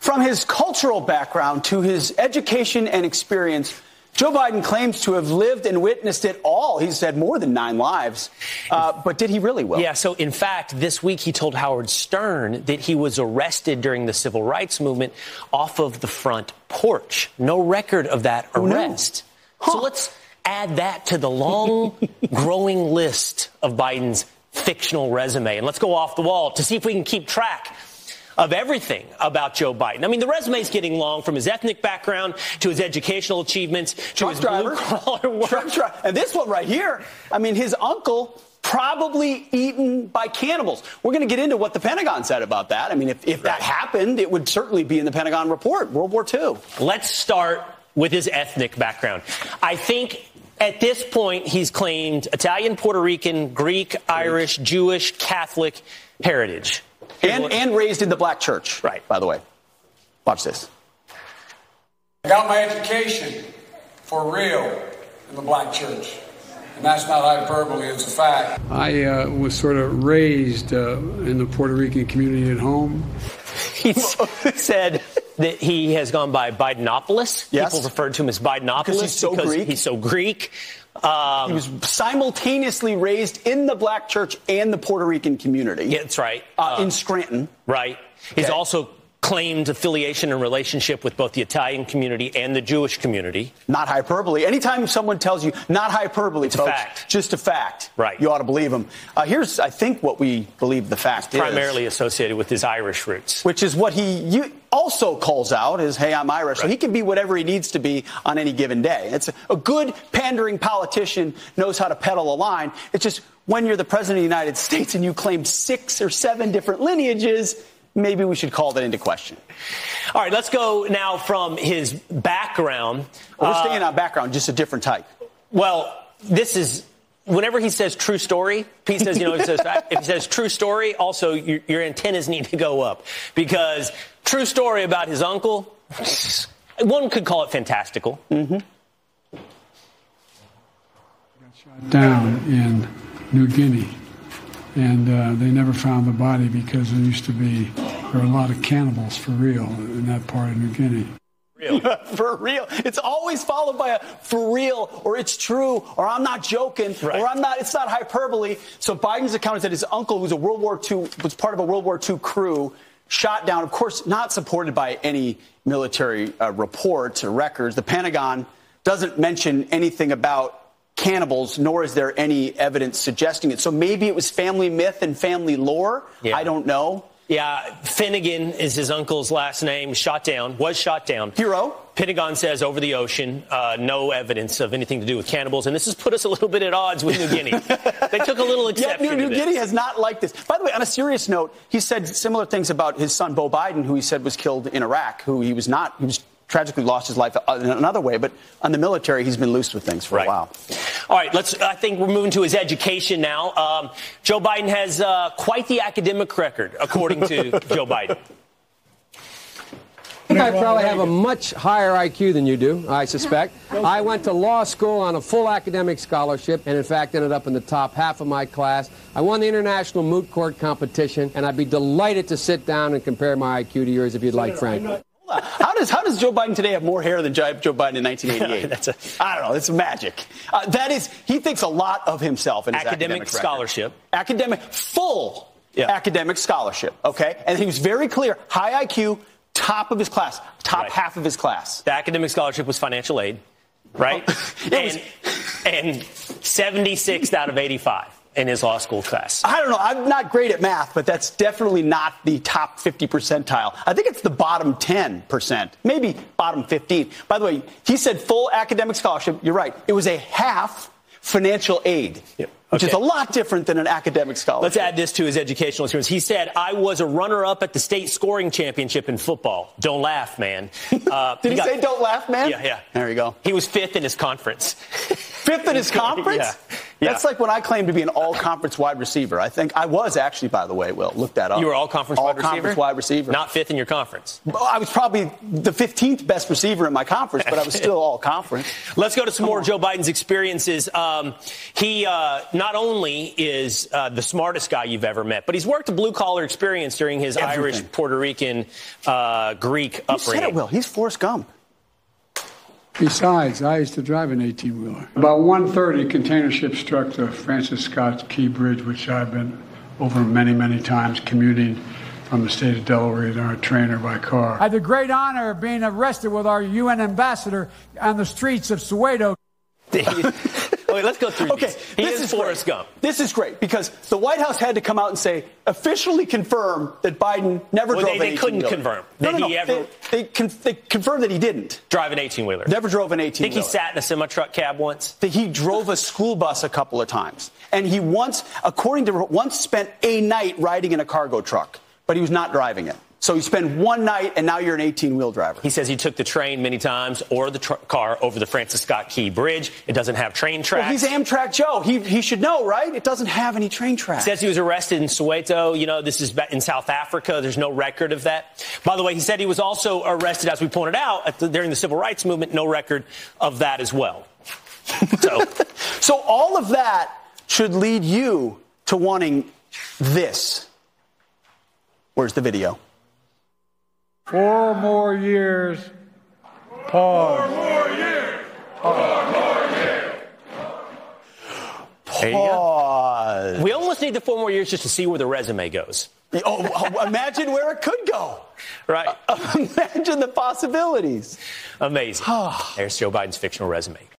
From his cultural background to his education and experience, Joe Biden claims to have lived and witnessed it all. He's had more than 9 lives. But did he really, Will? Yeah, so in fact, this week he told Howard Stern that he was arrested during the civil rights movement off of the front porch. No record of that arrest. No. Huh. So let's add that to the long, growing list of Biden's fictional resume. And let's go off the wall to see if we can keep track of everything about Joe Biden. I mean, the resume's getting long, from his ethnic background to his educational achievements to his blue-collar work. And this one right here, I mean, his uncle probably eaten by cannibals. We're going to get into what the Pentagon said about that. I mean, if that happened, it would certainly be in the Pentagon report, World War II. Let's start with his ethnic background. I think at this point he's claimed Italian, Puerto Rican, Greek, Irish, Jewish, Catholic heritage. And raised in the black church, right? By the way. Watch this. I got my education for real in the black church. And that's not hyperbole, it's a fact. I was sort of raised in the Puerto Rican community at home. He said that he has gone by Bidenopolis. Yes. People referred to him as Bidenopolis because he's so Greek. He was simultaneously raised in the black church and the Puerto Rican community. Yeah, that's right. In Scranton. Right. He's also claimed affiliation and relationship with both the Italian community and the Jewish community. Not hyperbole. Anytime someone tells you not hyperbole, it's folks, a fact. Just a fact. Right. You ought to believe him. Here's, I think, what we believe the fact is. Primarily associated with his Irish roots. Which is what he also calls out is, hey, I'm Irish. Right. So he can be whatever he needs to be on any given day. It's a good pandering politician knows how to peddle a line. It's just when you're the president of the United States and you claim 6 or 7 different lineages, maybe we should call that into question. All right, let's go now from his background. Well, we're staying on background, just a different type. Well, this is, whenever he says true story, Pete says, if he says true story, also your antennas need to go up. Because true story about his uncle, one could call it fantastical. Mm-hmm. Got shot down in New Guinea. And they never found the body because there were a lot of cannibals for real in that part of New Guinea. Real. For real. It's always followed by a for real, or it's true, or I'm not joking, right. Or it's not hyperbole. So Biden's account is that his uncle, who's was part of a World War II crew, shot down, of course, not supported by any military reports or records. The Pentagon doesn't mention anything about cannibals, nor is there any evidence suggesting it. So maybe it was family myth and family lore. Yeah. I don't know. Yeah, Finnegan is his uncle's last name. Was shot down. Hero. Pentagon says over the ocean, no evidence of anything to do with cannibals. And this has put us a little bit at odds with New Guinea. They took a little exception to this. New Guinea has not liked this. By the way, on a serious note, he said similar things about his son, Beau Biden, who he said was killed in Iraq, who he was tragically lost his life in another way, but on the military, he's been loose with things for a while. All right, I think we're moving to his education now. Joe Biden has quite the academic record, according to Joe Biden. I think I probably have a much higher IQ than you do, I suspect. I went to law school on a full academic scholarship and, in fact, ended up in the top half of my class. I won the international moot court competition, and I'd be delighted to sit down and compare my IQ to yours if you'd like, Frank. How does Joe Biden today have more hair than Joe Biden in 1988? I don't know. It's magic. He thinks a lot of himself in his academic scholarship. Full academic scholarship. Okay, and he was very clear. High IQ, top of his class, top half of his class. The academic scholarship was financial aid, right? And 76th out of 85. In his law school class. I don't know. I'm not great at math, but that's definitely not the top 50 percentile. I think it's the bottom 10%, maybe bottom 15. By the way, he said full academic scholarship. You're right. It was a half financial aid, which is a lot different than an academic scholarship. Let's add this to his educational experience. He said, I was a runner-up at the state scoring championship in football. Don't laugh, man. Did he say don't laugh, man? Yeah. There you go. He was 5th in his conference. 5th in his conference? Yeah. That's like when I claimed to be an all-conference wide receiver. I think I was actually, by the way, Will. Look that up. You were all-conference wide receiver? All-conference wide receiver. Not fifth in your conference. Well, I was probably the 15th best receiver in my conference, but I was still all-conference. Let's go to some more Joe Biden's experiences. He not only is the smartest guy you've ever met, but he's worked a blue-collar experience during his Irish, Puerto Rican, Greek upbringing. You said it, Will. He's Forrest Gump. Besides, I used to drive an 18-wheeler. About 1:30, container ship struck the Francis Scott Key Bridge, which I've been over many, many times commuting from the state of Delaware in our trainer by car. I had the great honor of being arrested with our UN ambassador on the streets of Soweto. Okay, let's go through Okay, these. He is Forrest Gump. This is great because the White House had to come out and say, officially confirm that Biden never drove an 18-wheeler. They couldn't confirm that he ever... They confirmed that he didn't. Drive an 18-wheeler. Never drove an 18-wheeler. Think he sat in a semi-truck cab once? That he drove a school bus a couple of times. And he once, according to once spent a night riding in a cargo truck, but he was not driving it. So you spend one night, and now you're an 18-wheel driver. He says he took the train many times or the car over the Francis Scott Key Bridge. It doesn't have train tracks. Well, he's Amtrak Joe. He should know, right? It doesn't have any train tracks. He says he was arrested in Soweto. You know, this is in South Africa. There's no record of that. By the way, he said he was also arrested, as we pointed out, during the civil rights movement. No record of that as well. So all of that should lead you to wanting this. Where's the video? 4 more years. Pause. 4 more years. 4 more years. There you go. We almost need the 4 more years just to see where the resume goes. Oh, imagine where it could go. Right. Imagine the possibilities. Amazing. There's Joe Biden's fictional resume.